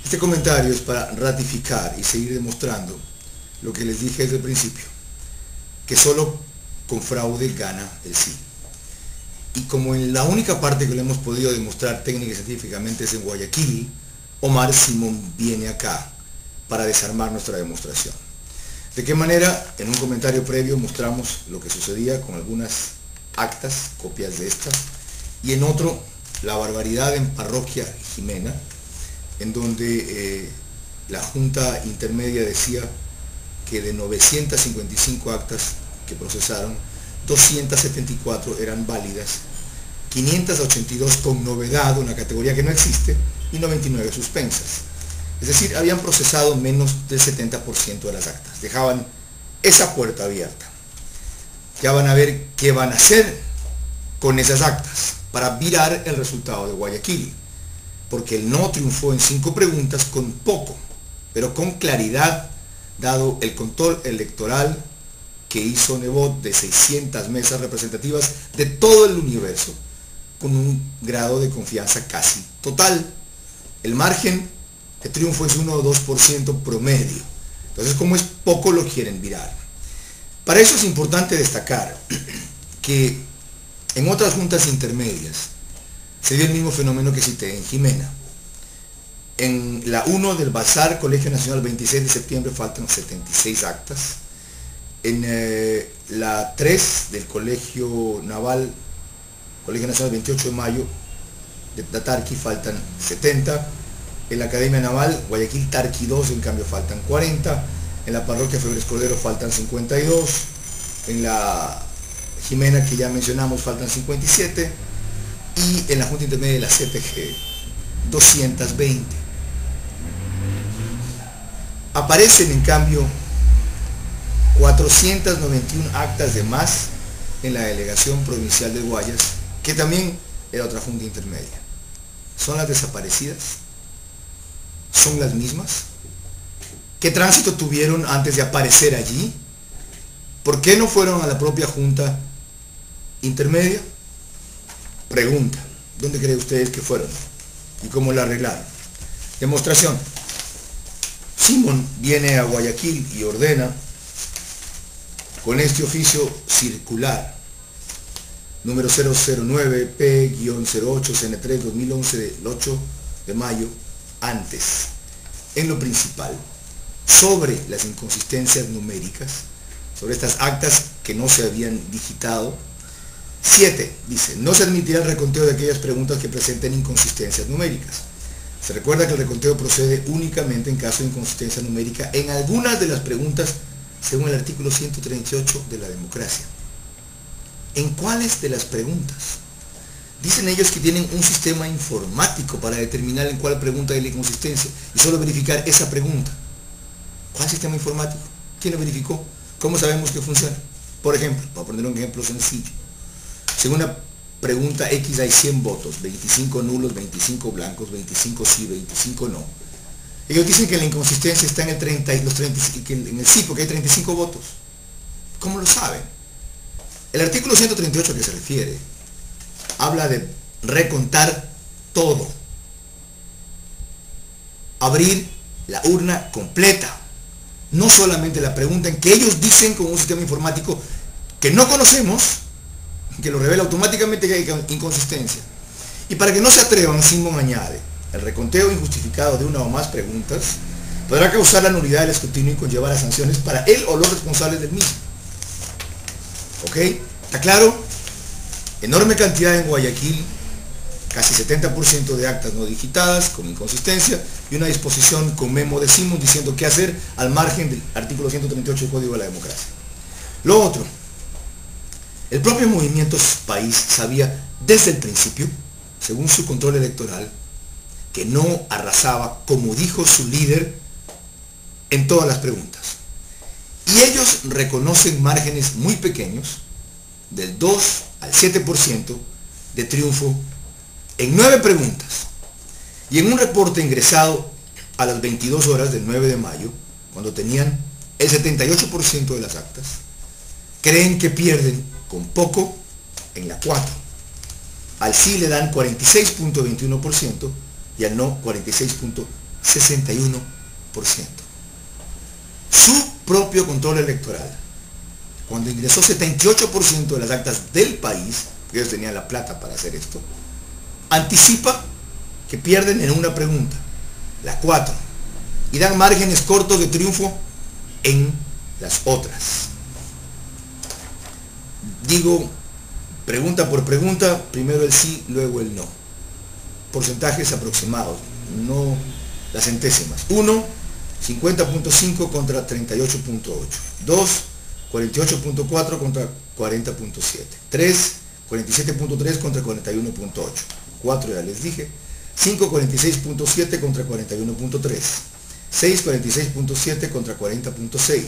Este comentario es para ratificar y seguir demostrando lo que les dije desde el principio, que solo con fraude gana el sí. Y como en la única parte que lo hemos podido demostrar técnica y científicamente es en Guayaquil, Omar Simón viene acá para desarmar nuestra demostración. ¿De qué manera? En un comentario previo mostramos lo que sucedía con algunas actas, copias de estas, y en otro, la barbaridad en Parroquia Jimena, en donde la Junta Intermedia decía que de 955 actas que procesaron, 274 eran válidas, 582 con novedad, una categoría que no existe, y 99 suspensas. Es decir, habían procesado menos del 70% de las actas. Dejaban esa puerta abierta. Ya van a ver qué van a hacer con esas actas para virar el resultado de Guayaquil. Porque el no triunfó en 5 preguntas con poco, pero con claridad, dado el control electoral que hizo Nebot de 600 mesas representativas de todo el universo, con un grado de confianza casi total. El margen de triunfo es 1 o 2% promedio. Entonces, como es poco, lo quieren virar. Para eso es importante destacar que en otras juntas intermedias se dio el mismo fenómeno que cité en Jimena. En la 1 del Bazar Colegio Nacional 26 de septiembre faltan 76 actas. En la 3 del Colegio Naval, Colegio Nacional 28 de mayo de Tatarqui faltan 70. En la Academia Naval, Guayaquil Tarqui 2, en cambio faltan 40. En la Parroquia Febres Cordero faltan 52. En la Jimena, que ya mencionamos, faltan 57. Y en la Junta Intermedia de la CTG, 220. Aparecen, en cambio, 491 actas de más en la Delegación Provincial de Guayas, que también era otra Junta Intermedia. ¿Son las desaparecidas? ¿Son las mismas? ¿Qué tránsito tuvieron antes de aparecer allí? ¿Por qué no fueron a la propia Junta Intermedia? Pregunta, ¿dónde creen ustedes que fueron? ¿Y cómo la arreglaron? Demostración. Simón viene a Guayaquil y ordena con este oficio circular número 009P-08-CN3-2011 del 8 de mayo, antes, en lo principal, sobre las inconsistencias numéricas, sobre estas actas que no se habían digitado. 7. Dice, no se admitirá el reconteo de aquellas preguntas que presenten inconsistencias numéricas. Se recuerda que el reconteo procede únicamente en caso de inconsistencia numérica en algunas de las preguntas según el artículo 138 de la democracia. ¿En cuáles de las preguntas? Dicen ellos que tienen un sistema informático para determinar en cuál pregunta hay la inconsistencia y solo verificar esa pregunta. ¿Cuál sistema informático? ¿Quién lo verificó? ¿Cómo sabemos que funciona? Por ejemplo, para poner un ejemplo sencillo, según una pregunta X hay 100 votos, 25 nulos, 25 blancos, 25 sí, 25 no. Ellos dicen que la inconsistencia está en el 30, en el sí, porque hay 35 votos. ¿Cómo lo saben? El artículo 138 a que se refiere habla de recontar todo. Abrir la urna completa. No solamente la pregunta en que ellos dicen con un sistema informático que no conocemos, que lo revela automáticamente que hay inconsistencia. Y para que no se atrevan, Simón añade, el reconteo injustificado de una o más preguntas podrá causar la nulidad del escrutinio y conllevar a sanciones para él o los responsables del mismo. ¿Ok? ¿Está claro? Enorme cantidad en Guayaquil, casi 70% de actas no digitadas, con inconsistencia, y una disposición con memo de Simón diciendo qué hacer al margen del artículo 138 del Código de la Democracia. Lo otro, el propio Movimiento País sabía desde el principio, según su control electoral, que no arrasaba, como dijo su líder, en todas las preguntas. Y ellos reconocen márgenes muy pequeños, del 2 al 7% de triunfo en 9 preguntas. Y en un reporte ingresado a las 22 horas del 9 de mayo, cuando tenían el 78% de las actas, creen que pierden con poco en la 4. Al sí le dan 46.21% y al no 46.14%. 61%. Su propio control electoral, cuando ingresó 78% de las actas del país, porque ellos tenían la plata para hacer esto, anticipa que pierden en una pregunta, la 4, y dan márgenes cortos de triunfo en las otras. Digo, pregunta por pregunta, primero el sí, luego el no. Porcentajes aproximados, no las centésimas. 1, 50.5 contra 38.8. 2, 48.4 contra 40.7. 3, 47.3 contra 41.8. 4 ya les dije. 5, 46.7 contra 41.3. 6, 46.7 contra 40.6.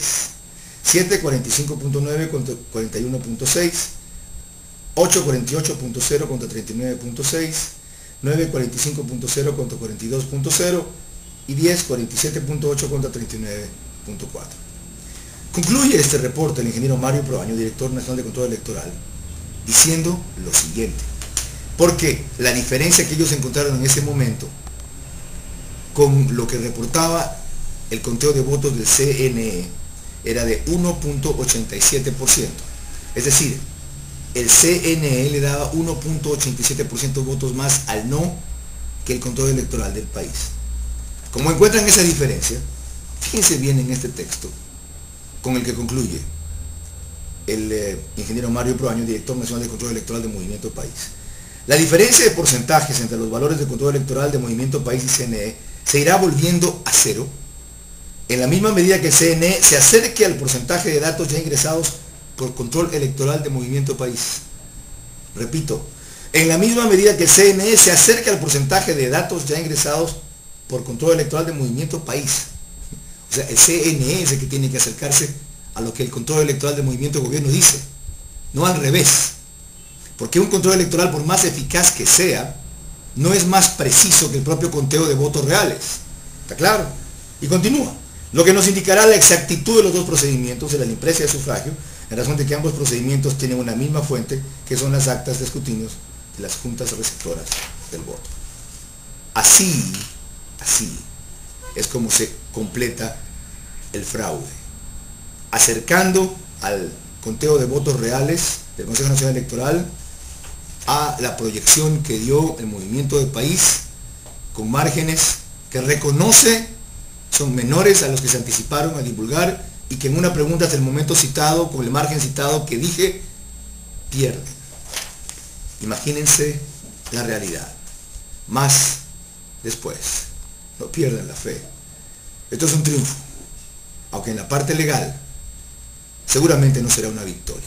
7, 45.9 contra 41.6. 8, 48.0 contra 39.6. 9, 45.0 contra 42.0. Y 10, 47.8 contra 39.4. Concluye este reporte el ingeniero Mario Proaño, director nacional de control electoral, diciendo lo siguiente. Porque la diferencia que ellos encontraron en ese momento con lo que reportaba el conteo de votos del CNE era de 1.87%. Es decir, el CNE le daba 1.87% de votos más al no que el control electoral del país. Como encuentran esa diferencia, fíjense bien en este texto con el que concluye el ingeniero Mario Proaño, director nacional de control electoral de Movimiento País. La diferencia de porcentajes entre los valores de control electoral de Movimiento País y CNE se irá volviendo a cero en la misma medida que el CNE se acerque al porcentaje de datos ya ingresados por control electoral de Movimiento País. Repito, en la misma medida que el CNE se acerque al porcentaje de datos ya ingresados por control electoral de Movimiento País. O sea, el CNE es el que tiene que acercarse a lo que el control electoral de Movimiento Gobierno dice, no al revés. Porque un control electoral, por más eficaz que sea, no es más preciso que el propio conteo de votos reales. ¿Está claro? Y continúa. Lo que nos indicará la exactitud de los dos procedimientos de la impresa de sufragio, en razón de que ambos procedimientos tienen una misma fuente, que son las actas de escrutinios de las juntas receptoras del voto. Así es como se completa el fraude, acercando al conteo de votos reales del Consejo Nacional Electoral a la proyección que dio el Movimiento de País, con márgenes que reconoce son menores a los que se anticiparon a divulgar y que en una pregunta hasta el momento citado, con el margen citado que dije, pierden. Imagínense la realidad. Más después, no pierdan la fe. Esto es un triunfo, aunque en la parte legal seguramente no será una victoria.